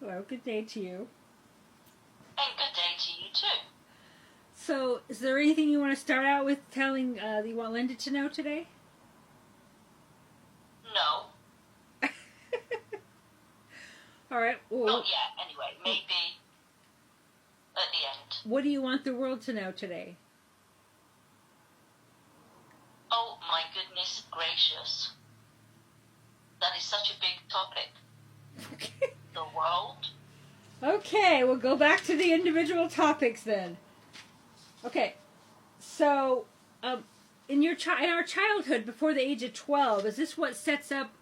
Hello, good day to you. And good day to you too. So, is there anything you want to start out with telling that you want Linda to know today? No. All right. Well, not yet, anyway. Maybe at the end. What do you want the world to know today? Oh, my goodness gracious. That is such a big topic. Okay. The world. Okay, we'll go back to the individual topics then. Okay, so in our childhood, before the age of 12, is this what sets up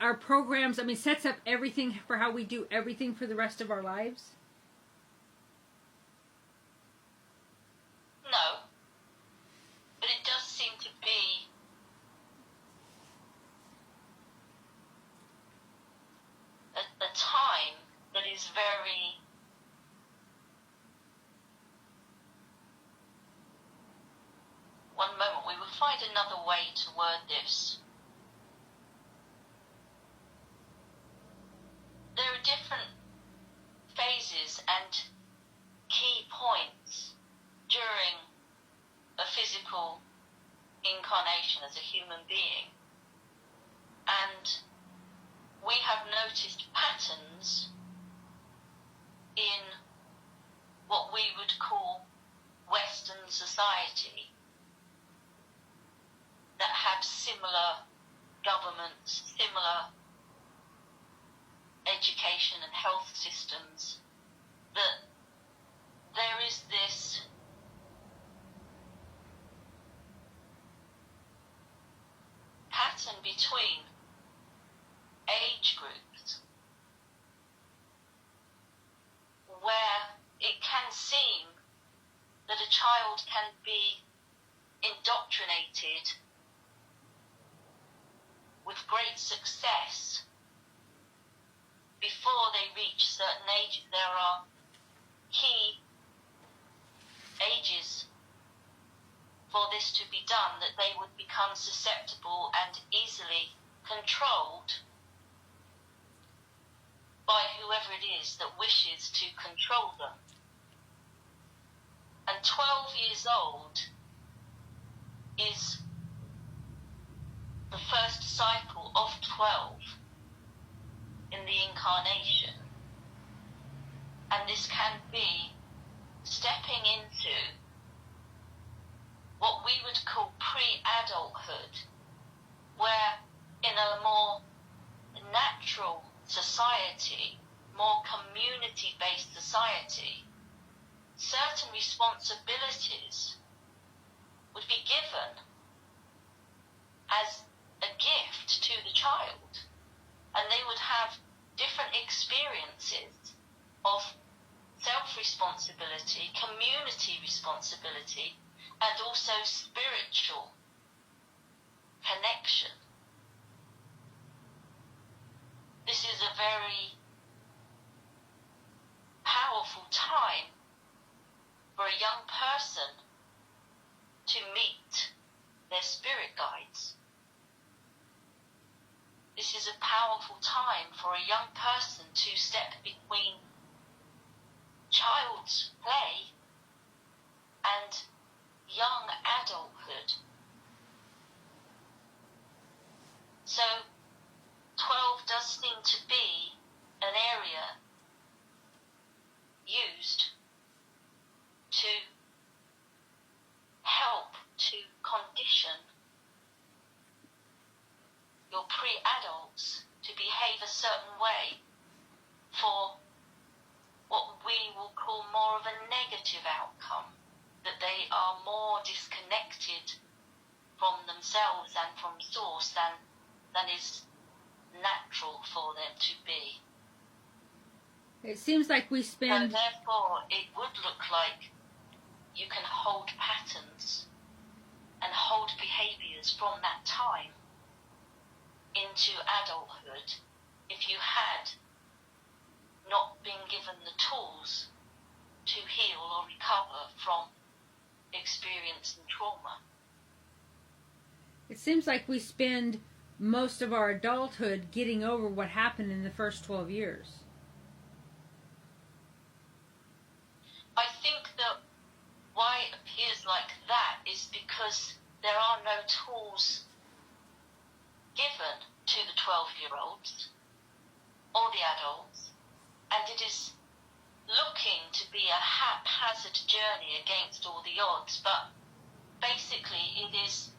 our programs? I mean, sets up everything for how we do everything for the rest of our lives? No, but it does seem to be a time that is very one moment, we will find another way to word this. There are different phases and key points during a physical incarnation as a human being. And we have noticed patterns in what we would call Western society that have similar governments, similar education and health systems, that there is this pattern between age groups where it can seem that a child can be indoctrinated with great success before they reach certain ages. There are key ages for this to be done, that they would become susceptible and easily controlled by whoever it is that wishes to control them. And 12 years old is the first cycle of 12 in the incarnation. And this can be stepping into what we would call pre-adulthood, where in a more natural society, more community-based society, certain responsibilities would be given as a gift to the child, and they would have different experiences of self-responsibility, community responsibility, and also spiritual connection. This is a very powerful time for a young person to meet their spirit guides. This is a powerful time for a young person to step between child's play and young adulthood. So 12 does seem to be an area used to help to condition your pre-adults to behave a certain way for what we will call more of a negative outcome, that they are more disconnected from themselves and from source than is natural for them to be. It seems like we spend... So therefore, it would look like you can hold patterns and hold behaviours from that time into adulthood if you had not been given the tools to heal or recover from experience and trauma. It seems like we spend most of our adulthood getting over what happened in the first 12 years. because there are no tools given to the 12-year-olds or the adults, and it is looking to be a haphazard journey against all the odds, but basically it is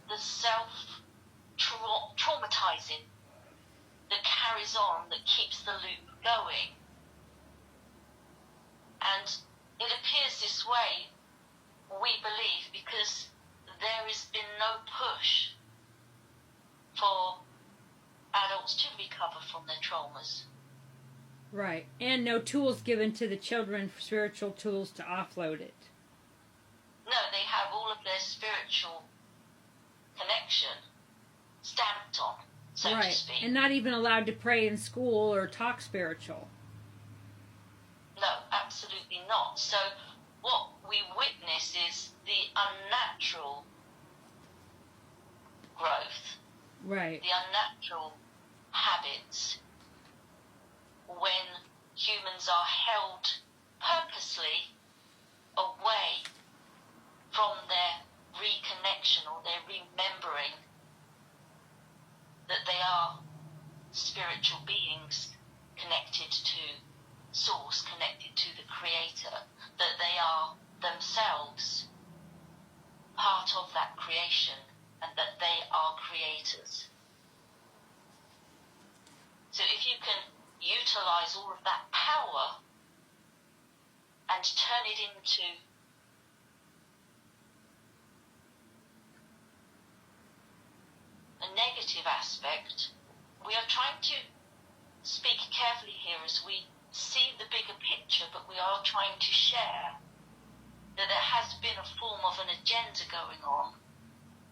the self-traumatizing that carries on, that keeps the loop going. And it appears this way, we believe, because there has been no push for adults to recover from their traumas. Right. And no tools given to the children, spiritual tools to offload it. No, they have all of their spiritual connection stamped on, so to speak. And not even allowed to pray in school or talk spiritual. No, absolutely not. So what we witness is the unnatural growth. Right. The unnatural habits when humans are held purposely away from their reconnection or their remembering that they are spiritual beings connected to Source, connected to the Creator, that they are themselves part of that creation and that they are creators. So if you can utilize all of that power and turn it into a negative aspect, we are trying to speak carefully here as we see the bigger picture, but we are trying to share that there has been a form of an agenda going on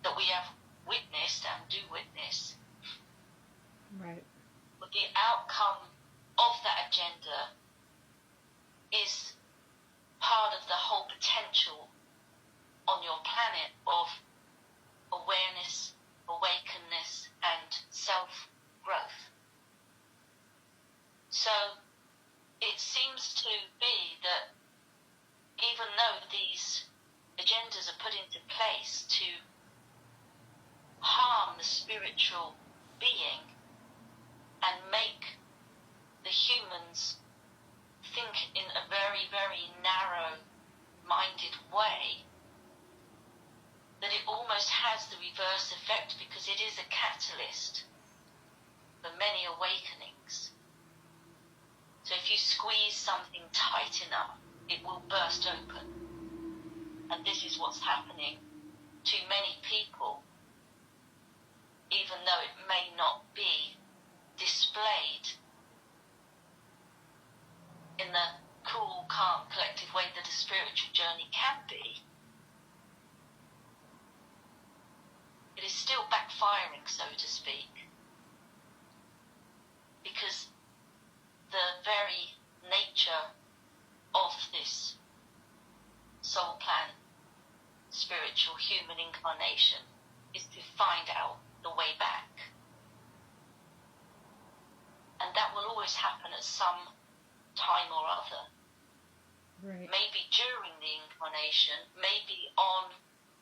that we have witnessed and do witness. Right. But the outcome of that agenda is part of the whole potential on your planet of awareness, awakenness, and self-growth. So it seems to be that even though these agendas are put into place to harm the spiritual being and make the humans think in a very, very narrow-minded way, that it almost has the reverse effect, because it is a catalyst for many awakenings. So if you squeeze something tight enough, it will burst open. And this is what's happening to many people, even though it may not be displayed in the cool, calm, collective way that a spiritual journey can be. It is still backfiring, so to speak, because the very nature of this soul plan, spiritual human incarnation, is to find out the way back. And that will always happen at some time or other. Right. Maybe during the incarnation, maybe on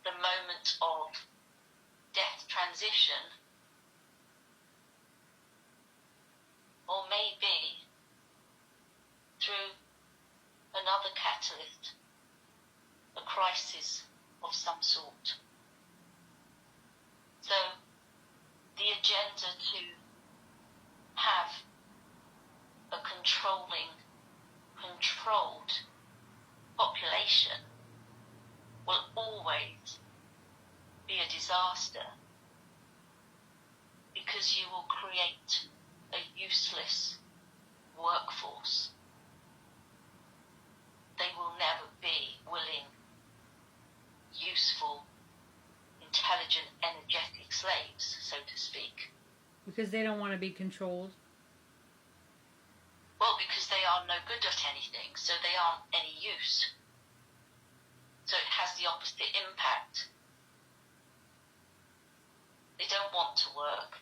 the moment of death transition, or maybe through another catalyst, a crisis of some sort. So the agenda to have a controlled population will always be a disaster, because you will create a useless workforce. They will never be willing, useful, intelligent, energetic slaves, so to speak. Because they don't want to be controlled? Well, because they are no good at anything, so they aren't any use. So it has the opposite impact. They don't want to work.